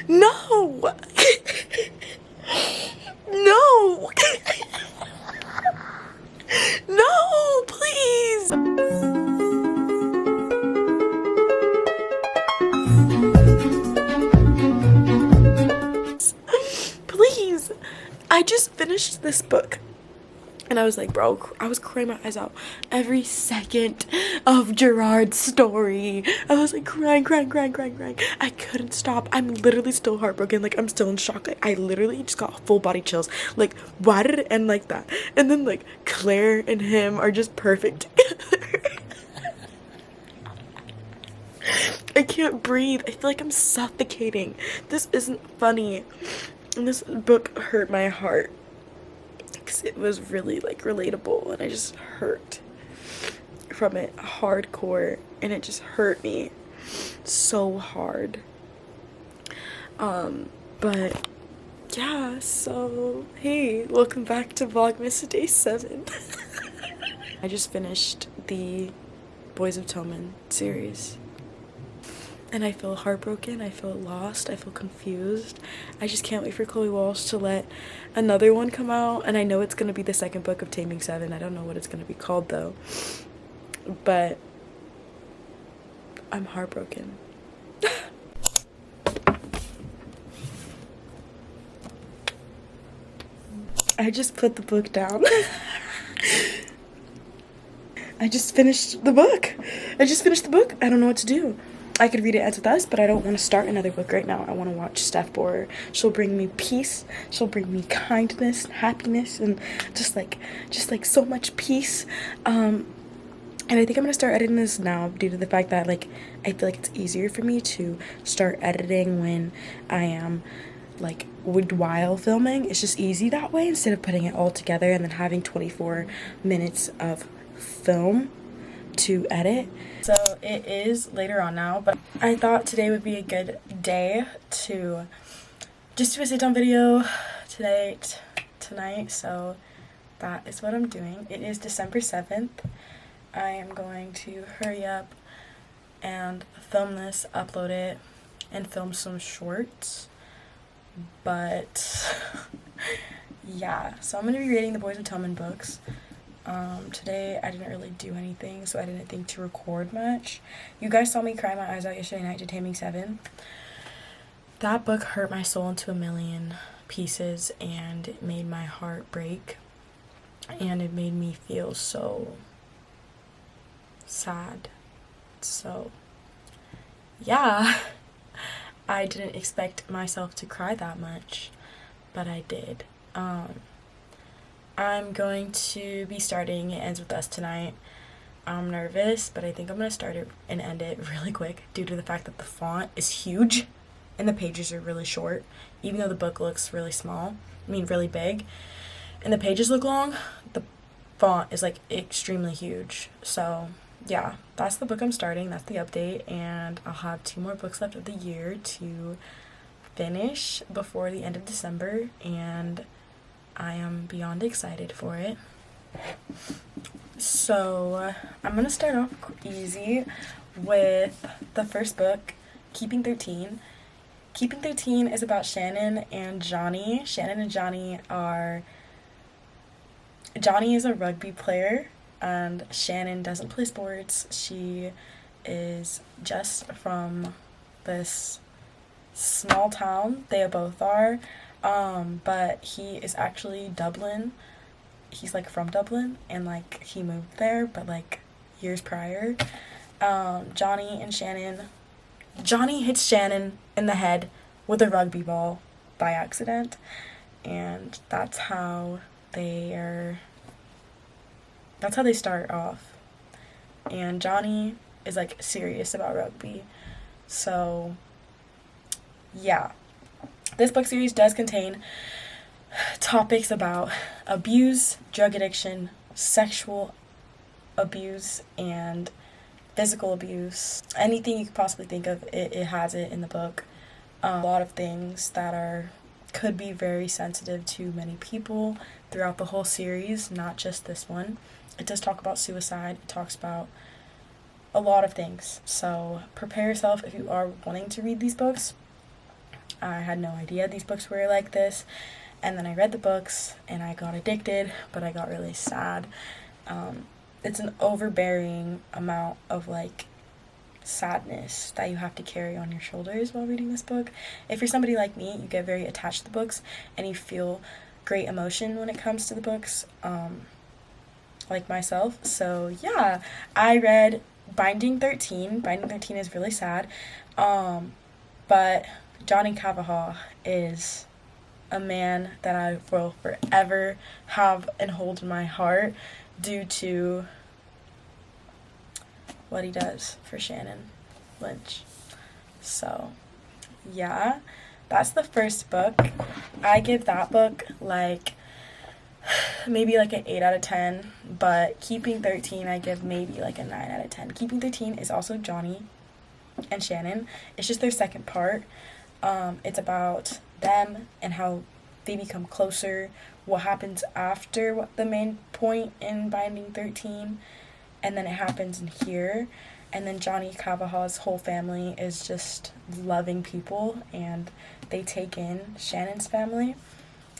No! No! No, please! Please! I just finished this book. And I was like, bro, I was crying my eyes out every second of Gerard's story. I was like crying. I couldn't stop. I'm literally still heartbroken. Like, I'm still in shock. Like, I literally just got full body chills. Like, why did it end like that? And then, like, Claire and him are just perfect together. I can't breathe. I feel like I'm suffocating. This isn't funny. And this book hurt my heart. Because it was really like relatable and I just hurt from it hardcore, and it just hurt me so hard. But yeah, so hey, welcome back to Vlogmas Day 7. I just finished the Boys of Tommen series. And I feel heartbroken, I feel lost, I feel confused. I just can't wait for Chloe Walsh to let another one come out. And I know it's going to be the second book of Taming 7. I don't know what it's going to be called though. But I'm heartbroken. I just put the book down. I just finished the book. I don't know what to do. I could read it Ends With Us, but I don't want to start another book right now. I want to watch Steph Borer. She'll bring me peace. She'll bring me kindness, happiness, and just like so much peace. And I think I'm gonna start editing this now due to the fact that like I feel like it's easier for me to start editing when I am like while filming. It's just easy that way instead of putting it all together and then having 24 minutes of film to edit. So it is later on now, but I thought today would be a good day to just do a sit down video tonight, so that is what I'm doing. It is December 7th. I am going to hurry up and film this, upload it, and film some shorts, but yeah, so I'm going to be reading the Boys of Tommen books. Today I didn't really do anything, so I didn't think to record much. You guys saw me cry my eyes out yesterday night to Taming 7. That book hurt my soul into a million pieces, and it made my heart break, and it made me feel so sad. So yeah, I didn't expect myself to cry that much, but I did. I'm going to be starting It Ends With Us tonight. I'm nervous, but I think I'm going to start it and end it really quick due to the fact that the font is huge and the pages are really short. Even though the book looks really small, really big, and the pages look long, the font is like extremely huge. So yeah, that's the book I'm starting. That's the update, and I'll have 2 more books left of the year to finish before the end of December, and I am beyond excited for it. So I'm gonna start off easy with the first book, Keeping 13. Keeping 13 is about Shannon and Johnny. Johnny is a rugby player, and Shannon doesn't play sports. She is just from this small town. They both are. But he is actually Dublin. He's like from Dublin, and like he moved there, but like years prior. Johnny hits Shannon in the head with a rugby ball by accident, and that's how they start off. And Johnny is like serious about rugby. So yeah. This book series does contain topics about abuse, drug addiction, sexual abuse, and physical abuse. Anything you could possibly think of, it has it in the book. A lot of things that could be very sensitive to many people throughout the whole series, not just this one. It does talk about suicide. It talks about a lot of things. So prepare yourself if you are wanting to read these books. I had no idea these books were like this. And then I read the books and I got addicted, but I got really sad. It's an overbearing amount of like sadness that you have to carry on your shoulders while reading this book. If you're somebody like me, you get very attached to the books and you feel great emotion when it comes to the books, like myself. So yeah, I read Binding 13. Binding 13 is really sad, but Johnny Cavahaw is a man that I will forever have and hold in my heart due to what he does for Shannon Lynch. So, yeah, that's the first book. I give that book like maybe like an 8 out of 10, but Keeping 13 I give maybe like a 9 out of 10. Keeping 13 is also Johnny and Shannon. It's just their second part. It's about them and how they become closer, what happens after the main point in Binding 13, and then it happens in here. And then Johnny Cavahaw's whole family is just loving people, and they take in Shannon's family.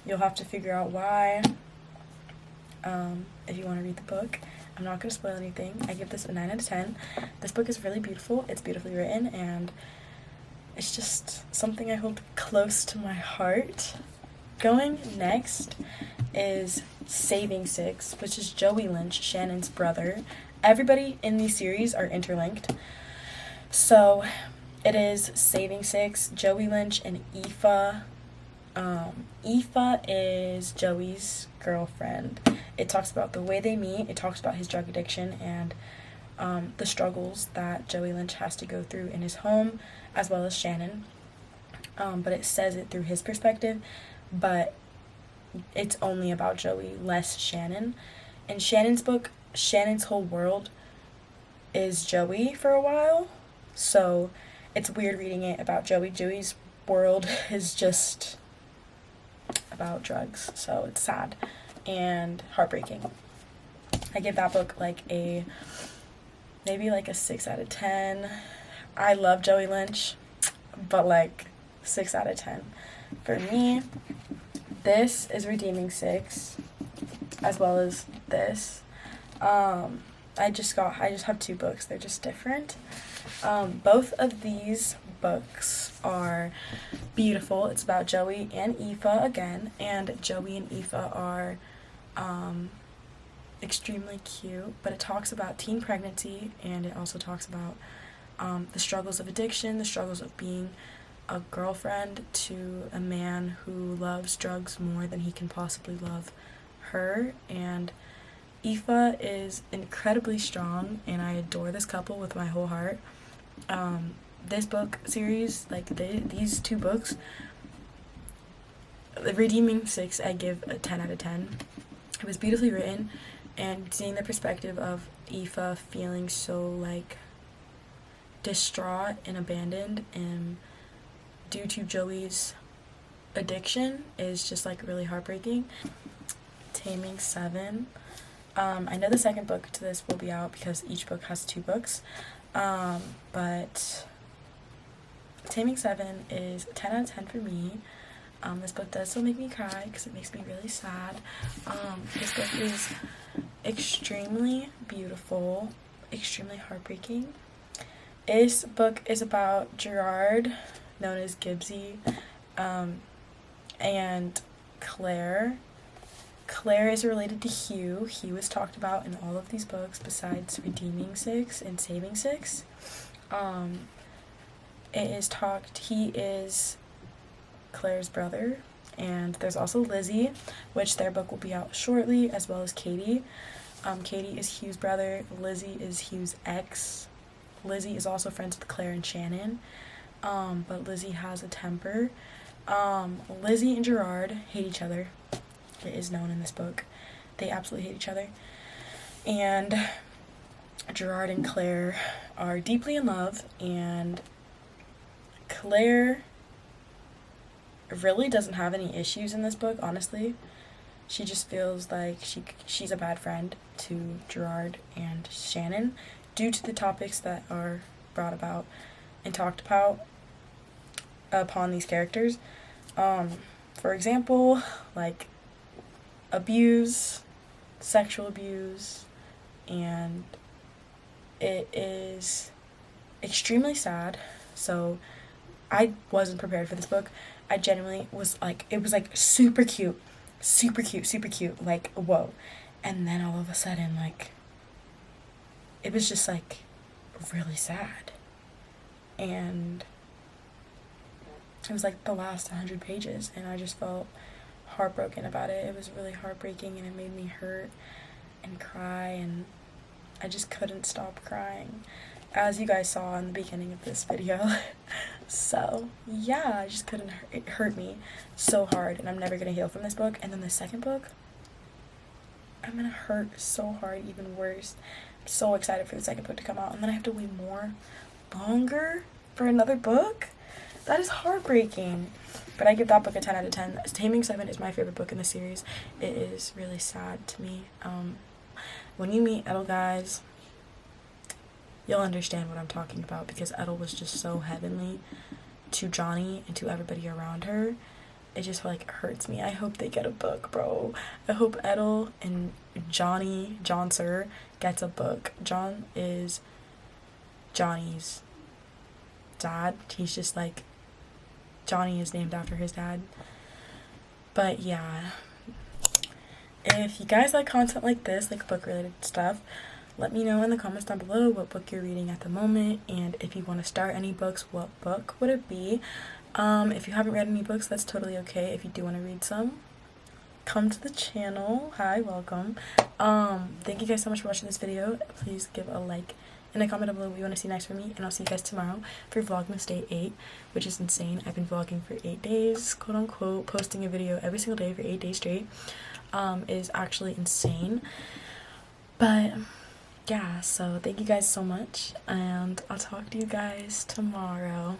You'll have to figure out why if you want to read the book. I'm not going to spoil anything. I give this a 9 out of 10. This book is really beautiful. It's beautifully written, and it's just something I hold close to my heart. Going next is Saving Six, which is Joey Lynch, Shannon's brother. Everybody in these series are interlinked. So it is Saving Six, Joey Lynch, and Aoife. Aoife is Joey's girlfriend. It talks about the way they meet. It talks about his drug addiction and the struggles that Joey Lynch has to go through in his home, as well as Shannon. But it says it through his perspective, but it's only about Joey, less Shannon. In Shannon's book, Shannon's whole world is Joey for a while, so it's weird reading it about Joey. Joey's world is just about drugs, so it's sad and heartbreaking. I give that book like maybe like a 6 out of 10. I love Joey Lynch, but like 6 out of 10 for me. This is Redeeming Six, as well as this. I just have 2 books. They're just different. Both of these books are beautiful. It's about Joey and Aoife again, and Joey and Aoife are extremely cute, but it talks about teen pregnancy, and it also talks about the struggles of addiction, the struggles of being a girlfriend to a man who loves drugs more than he can possibly love her. And Aoife is incredibly strong, and I adore this couple with my whole heart. This book series, like these 2 books, the Redeeming Six, I give a 10 out of 10. It was beautifully written, and seeing the perspective of Aoife feeling so like distraught and abandoned and due to Joey's addiction is just like really heartbreaking. Taming Seven. I know the second book to this will be out because each book has 2 books, but Taming Seven is a 10 out of 10 for me. This book does still make me cry because it makes me really sad. This book is extremely beautiful, extremely heartbreaking. This book is about Gerard, known as Gibbsy, and Claire. Claire is related to Hugh. He was talked about in all of these books besides Redeeming Six and Saving Six. He is Claire's brother, and there's also Lizzie, which their book will be out shortly, as well as Katie. Katie is Hugh's brother. Lizzie is Hugh's ex. Lizzie is also friends with Claire and Shannon, but Lizzie has a temper. Lizzie and Gerard hate each other. It is known in this book. They absolutely hate each other. And Gerard and Claire are deeply in love, and Claire really doesn't have any issues in this book, honestly. She just feels like she's a bad friend to Gerard and Shannon due to the topics that are brought about and talked about. upon these characters. For example, like abuse, sexual abuse, and it is extremely sad. So I wasn't prepared for this book. I genuinely was like, it was like super cute, super cute, super cute, like whoa. And then all of a sudden, like, it was just like really sad. And it was like the last 100 pages, and I just felt heartbroken about it. It was really heartbreaking, and it made me hurt and cry, and I just couldn't stop crying, as you guys saw in the beginning of this video. So yeah, I just couldn't, it hurt me so hard, and I'm never gonna heal from this book. And then the second book, I'm gonna hurt so hard, even worse. I'm so excited for the second book to come out, and then I have to wait longer for another book. That is heartbreaking. But I give that book a 10 out of 10. Taming 7 is my favorite book in the series. It is really sad to me. When you meet Edel, guys, you'll understand what I'm talking about, because Edel was just so heavenly to Johnny and to everybody around her. It just like hurts me. I hope they get a book, bro. I hope Edel and John Sir gets a book. John is Johnny's dad. He's just like, Johnny is named after his dad. But yeah, if you guys like content like this, like book related stuff, let me know in the comments down below what book you're reading at the moment, and if you want to start any books, what book would it be? If you haven't read any books, that's totally okay. If you do want to read some, come to the channel. Hi, welcome. Thank you guys so much for watching this video. Please give a like and a comment down below what you want to see next from me, and I'll see you guys tomorrow for Vlogmas Day 8, which is insane. I've been vlogging for 8 days, quote unquote, posting a video every single day for 8 days straight. Is actually insane. But yeah, so thank you guys so much, and I'll talk to you guys tomorrow.